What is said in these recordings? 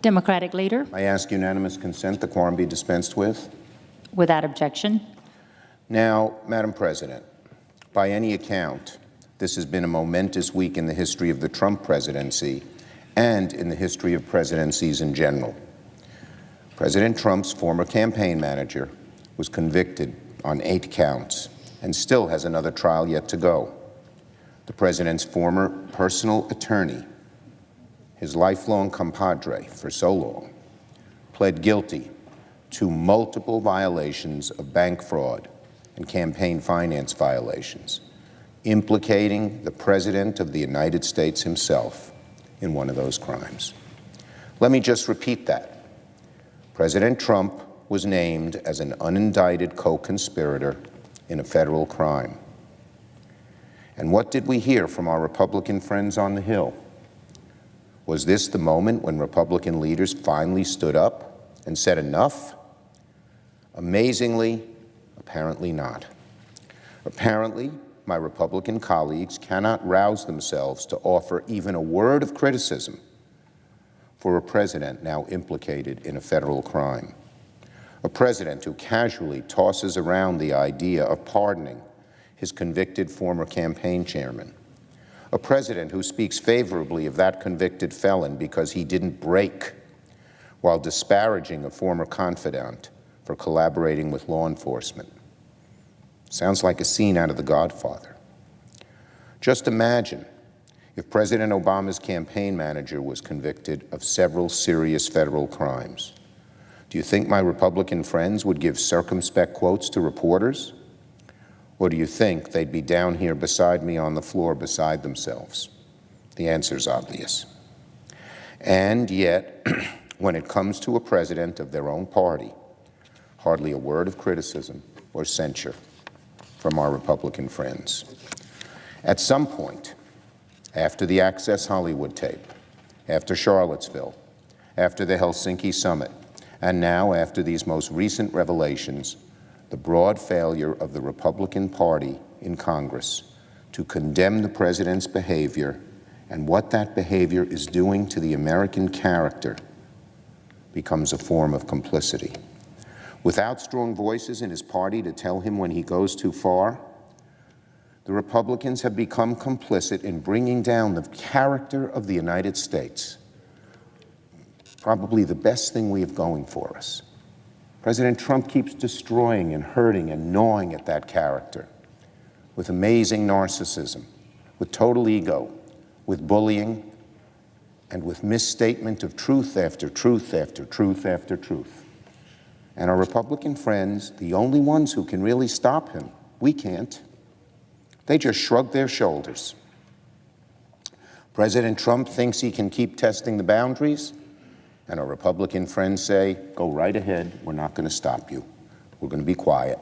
Democratic Leader. I ask unanimous consent the quorum be dispensed with. Without objection. Now, Madam President, by any account, this has been a momentous week in the history of the Trump presidency and in the history of presidencies in general. President Trump's former campaign manager was convicted on 8 counts and still has another trial yet to go. The president's former personal attorney, his lifelong compadre for so long, pled guilty to multiple violations of bank fraud and campaign finance violations, implicating the President of the United States himself in one of those crimes. Let me just repeat that. President Trump was named as an unindicted co-conspirator in a federal crime. And what did we hear from our Republican friends on the Hill? Was this the moment when Republican leaders finally stood up and said enough? Amazingly, apparently not. Apparently, my Republican colleagues cannot rouse themselves to offer even a word of criticism for a president now implicated in a federal crime. A president who casually tosses around the idea of pardoning his convicted former campaign chairman. A president who speaks favorably of that convicted felon because he didn't break, while disparaging a former confidant for collaborating with law enforcement. Sounds like a scene out of The Godfather. Just imagine if President Obama's campaign manager was convicted of several serious federal crimes. Do you think my Republican friends would give circumspect quotes to reporters? Or do you think they'd be down here beside me on the floor beside themselves? The answer's obvious. And yet, when it comes to a president of their own party, hardly a word of criticism or censure from our Republican friends. At some point, after the Access Hollywood tape, after Charlottesville, after the Helsinki summit, and now after these most recent revelations, the broad failure of the Republican Party in Congress to condemn the president's behavior and what that behavior is doing to the American character becomes a form of complicity. Without strong voices in his party to tell him when he goes too far, the Republicans have become complicit in bringing down the character of the United States. Probably the best thing we have going for us. President Trump keeps destroying and hurting and gnawing at that character with amazing narcissism, with total ego, with bullying, and with misstatement of truth after truth after truth after truth. And our Republican friends, the only ones who can really stop him, we can't. They just shrug their shoulders. President Trump thinks he can keep testing the boundaries, and our Republican friends say, go right ahead, we're not going to stop you. We're going to be quiet.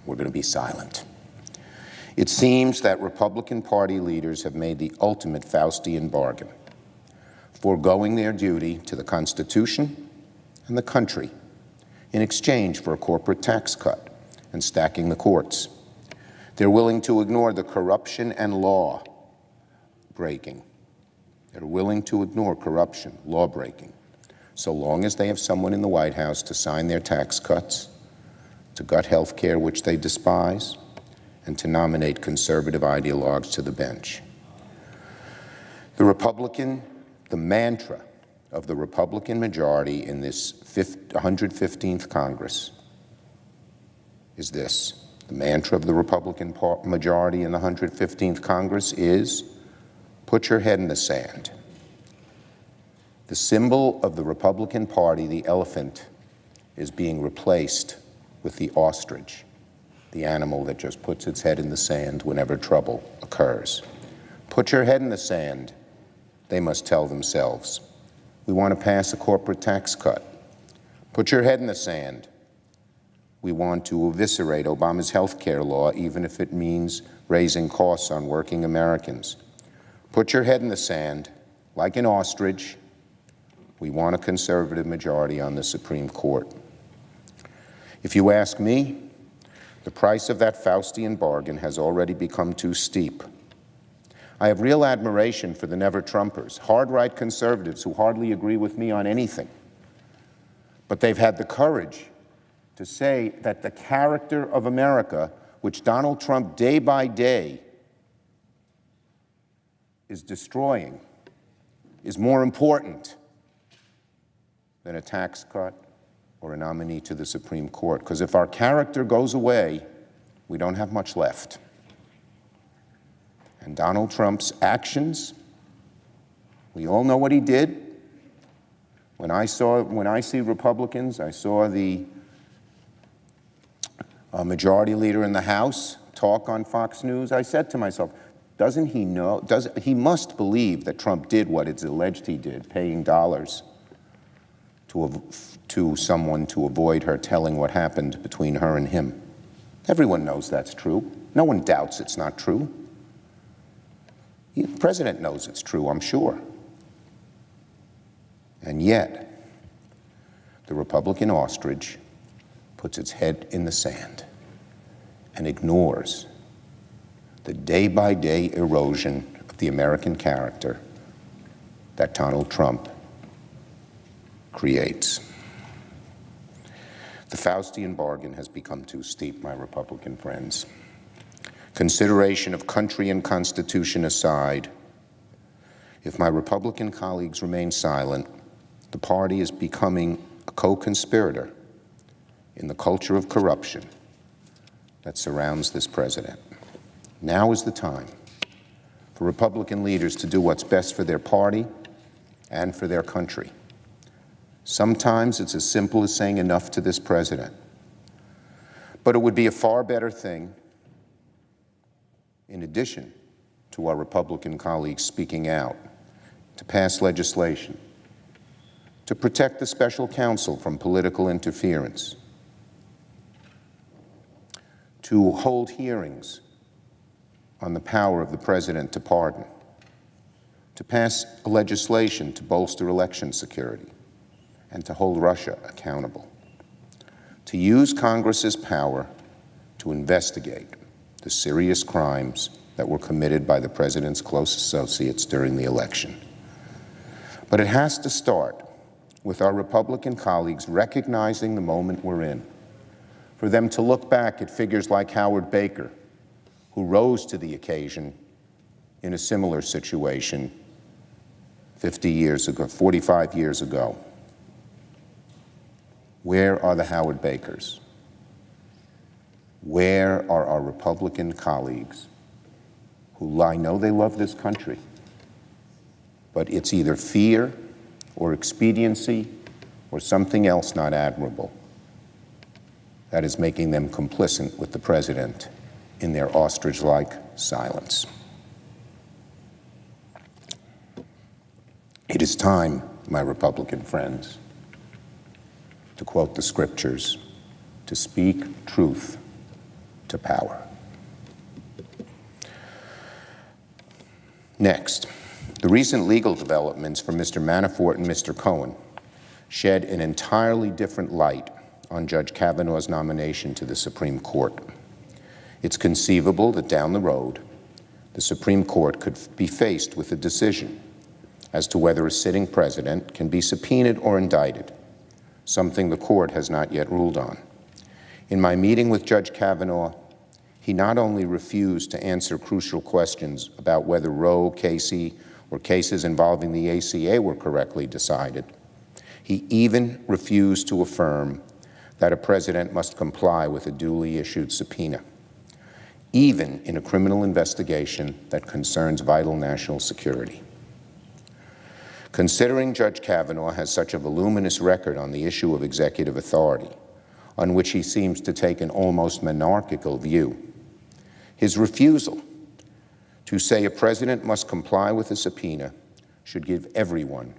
We're going to be silent. It seems that Republican Party leaders have made the ultimate Faustian bargain, foregoing their duty to the Constitution and the country in exchange for a corporate tax cut and stacking the courts. They're willing to ignore the corruption and law breaking. They're willing to ignore corruption, law breaking, so long as they have someone in the White House to sign their tax cuts, to gut health care, which they despise, and to nominate conservative ideologues to the bench. The mantra of the Republican majority in this 115th Congress is this. The mantra of the Republican majority in the 115th Congress is, put your head in the sand. The symbol of the Republican Party, the elephant, is being replaced with the ostrich, the animal that just puts its head in the sand whenever trouble occurs. Put your head in the sand, they must tell themselves. We want to pass a corporate tax cut. Put your head in the sand. We want to eviscerate Obama's health care law, even if it means raising costs on working Americans. Put your head in the sand. Like an ostrich, we want a conservative majority on the Supreme Court. If you ask me, the price of that Faustian bargain has already become too steep. I have real admiration for the never-Trumpers, hard-right conservatives who hardly agree with me on anything. But they've had the courage to say that the character of America, which Donald Trump day by day is destroying, is more important than a tax cut or a nominee to the Supreme Court. Because if our character goes away, we don't have much left. And Donald Trump's actions, we all know what he did. When I see Republicans, I saw the majority leader in the House talk on Fox News, I said to myself, doesn't he know, he must believe that Trump did what it's alleged he did, paying dollars to someone to avoid her telling what happened between her and him. Everyone knows that's true. No one doubts it's not true. The president knows it's true, I'm sure. And yet, the Republican ostrich puts its head in the sand and ignores the day-by-day erosion of the American character that Donald Trump creates. The Faustian bargain has become too steep, my Republican friends. Consideration of country and Constitution aside, if my Republican colleagues remain silent, the party is becoming a co-conspirator in the culture of corruption that surrounds this president. Now is the time for Republican leaders to do what's best for their party and for their country. Sometimes it's as simple as saying enough to this president. But it would be a far better thing, in addition to our Republican colleagues speaking out, to pass legislation, to protect the special counsel from political interference, to hold hearings on the power of the president to pardon, to pass legislation to bolster election security, and to hold Russia accountable, to use Congress's power to investigate the serious crimes that were committed by the president's close associates during the election. But it has to start with our Republican colleagues recognizing the moment we're in, for them to look back at figures like Howard Baker, who rose to the occasion in a similar situation 45 years ago. Where are the Howard Bakers? Where are our Republican colleagues who I know they love this country, but it's either fear or expediency or something else not admirable that is making them complicit with the president in their ostrich-like silence. It is time, my Republican friends, to quote the scriptures, to speak truth to power. Next, the recent legal developments for Mr. Manafort and Mr. Cohen shed an entirely different light on Judge Kavanaugh's nomination to the Supreme Court. It's conceivable that down the road, the Supreme Court could be faced with a decision as to whether a sitting president can be subpoenaed or indicted, something the court has not yet ruled on. In my meeting with Judge Kavanaugh, he not only refused to answer crucial questions about whether Roe, Casey, or cases involving the ACA were correctly decided, he even refused to affirm that a president must comply with a duly issued subpoena, even in a criminal investigation that concerns vital national security. Considering Judge Kavanaugh has such a voluminous record on the issue of executive authority, on which he seems to take an almost monarchical view, his refusal to say a president must comply with a subpoena should give everyone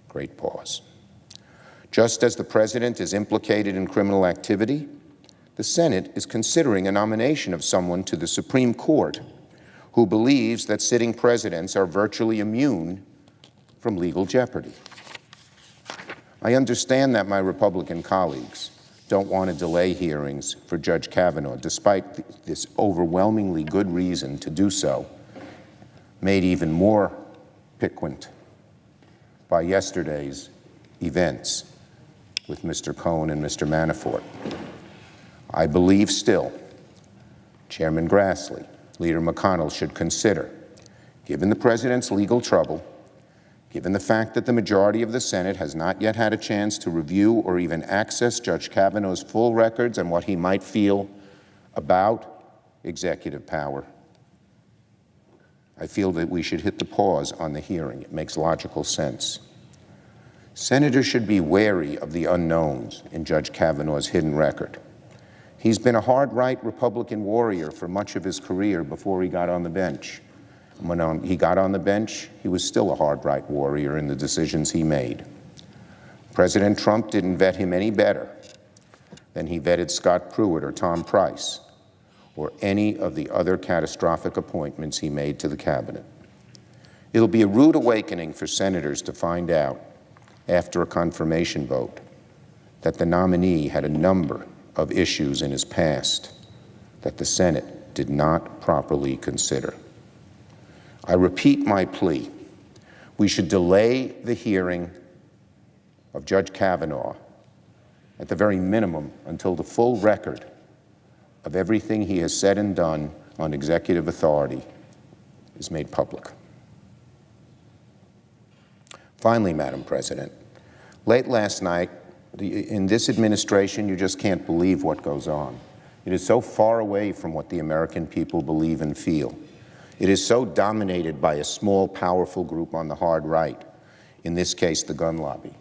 great pause. Just as the president is implicated in criminal activity, the Senate is considering a nomination of someone to the Supreme Court who believes that sitting presidents are virtually immune from legal jeopardy. I understand that my Republican colleagues don't want to delay hearings for Judge Kavanaugh, despite this overwhelmingly good reason to do so, made even more piquant by yesterday's events with Mr. Cohen and Mr. Manafort. I believe still Chairman Grassley, Leader McConnell should consider, given the president's legal trouble, given the fact that the majority of the Senate has not yet had a chance to review or even access Judge Kavanaugh's full records and what he might feel about executive power, I feel that we should hit the pause on the hearing. It makes logical sense. Senators should be wary of the unknowns in Judge Kavanaugh's hidden record. He's been a hard-right Republican warrior for much of his career before he got on the bench. When he got on the bench, he was still a hard-right warrior in the decisions he made. President Trump didn't vet him any better than he vetted Scott Pruitt or Tom Price or any of the other catastrophic appointments he made to the cabinet. It'll be a rude awakening for senators to find out, after a confirmation vote, that the nominee had a number of issues in his past that the Senate did not properly consider. I repeat my plea. We should delay the hearing of Judge Kavanaugh, at the very minimum, until the full record of everything he has said and done on executive authority is made public. Finally, Madam President, late last night, in this administration, you just can't believe what goes on. It is so far away from what the American people believe and feel. It is so dominated by a small, powerful group on the hard right, in this case, the gun lobby.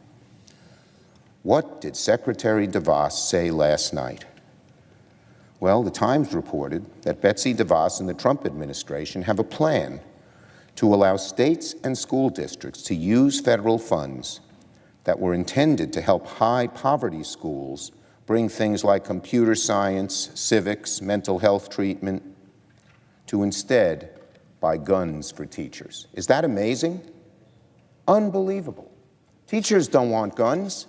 What did Secretary DeVos say last night? Well, the Times reported that Betsy DeVos and the Trump administration have a plan to allow states and school districts to use federal funds that were intended to help high-poverty schools bring things like computer science, civics, mental health treatment, to instead buy guns for teachers. Is that amazing? Unbelievable. Teachers don't want guns.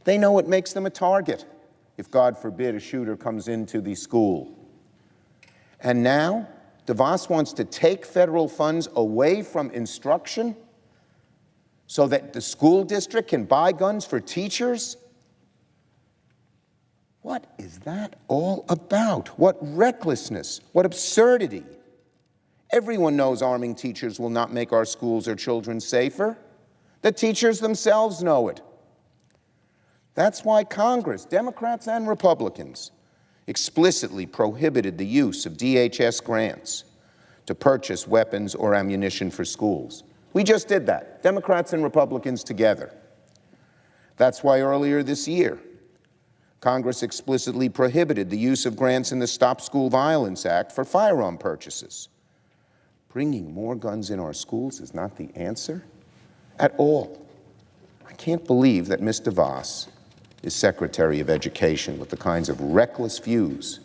They know it makes them a target if, God forbid, a shooter comes into the school. And now, DeVos wants to take federal funds away from instruction so that the school district can buy guns for teachers? What is that all about? What recklessness, what absurdity. Everyone knows arming teachers will not make our schools or children safer. The teachers themselves know it. That's why Congress, Democrats and Republicans, explicitly prohibited the use of DHS grants to purchase weapons or ammunition for schools. We just did that, Democrats and Republicans together. That's why earlier this year, Congress explicitly prohibited the use of grants in the Stop School Violence Act for firearm purchases. Bringing more guns in our schools is not the answer at all. I can't believe that Ms. DeVos is Secretary of Education with the kinds of reckless views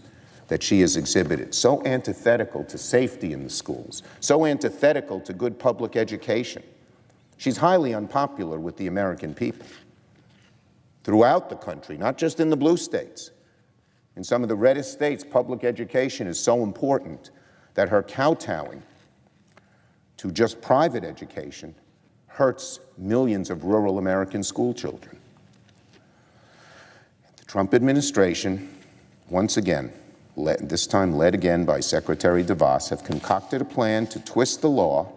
that she has exhibited, so antithetical to safety in the schools, so antithetical to good public education. She's highly unpopular with the American people throughout the country, not just in the blue states. In some of the reddest states, public education is so important that her kowtowing to just private education hurts millions of rural American school children. The Trump administration, once again, this time led again by Secretary DeVos, have concocted a plan to twist the law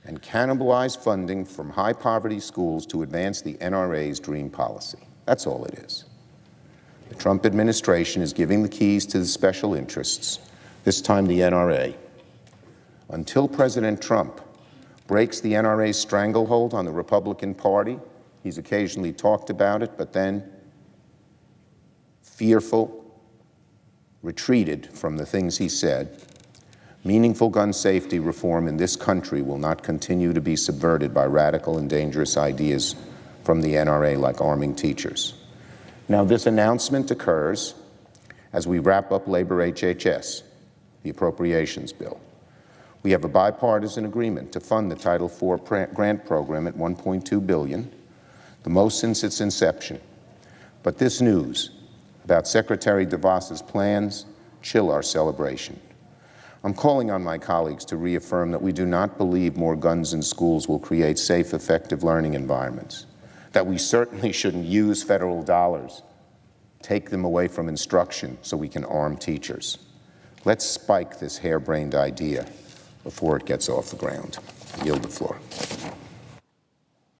and cannibalize funding from high-poverty schools to advance the NRA's dream policy. That's all it is. The Trump administration is giving the keys to the special interests, this time the NRA. Until President Trump breaks the NRA's stranglehold on the Republican Party, he's occasionally talked about it, but then, fearful, retreated from the things he said. Meaningful gun safety reform in this country will not continue to be subverted by radical and dangerous ideas from the NRA like arming teachers. Now, this announcement occurs as we wrap up Labor HHS, the appropriations bill. We have a bipartisan agreement to fund the Title IV grant program at $1.2 billion, the most since its inception. But this news about Secretary DeVos's plans chill our celebration. I'm calling on my colleagues to reaffirm that we do not believe more guns in schools will create safe, effective learning environments, that we certainly shouldn't use federal dollars, take them away from instruction so we can arm teachers. Let's spike this harebrained idea before it gets off the ground. I yield the floor.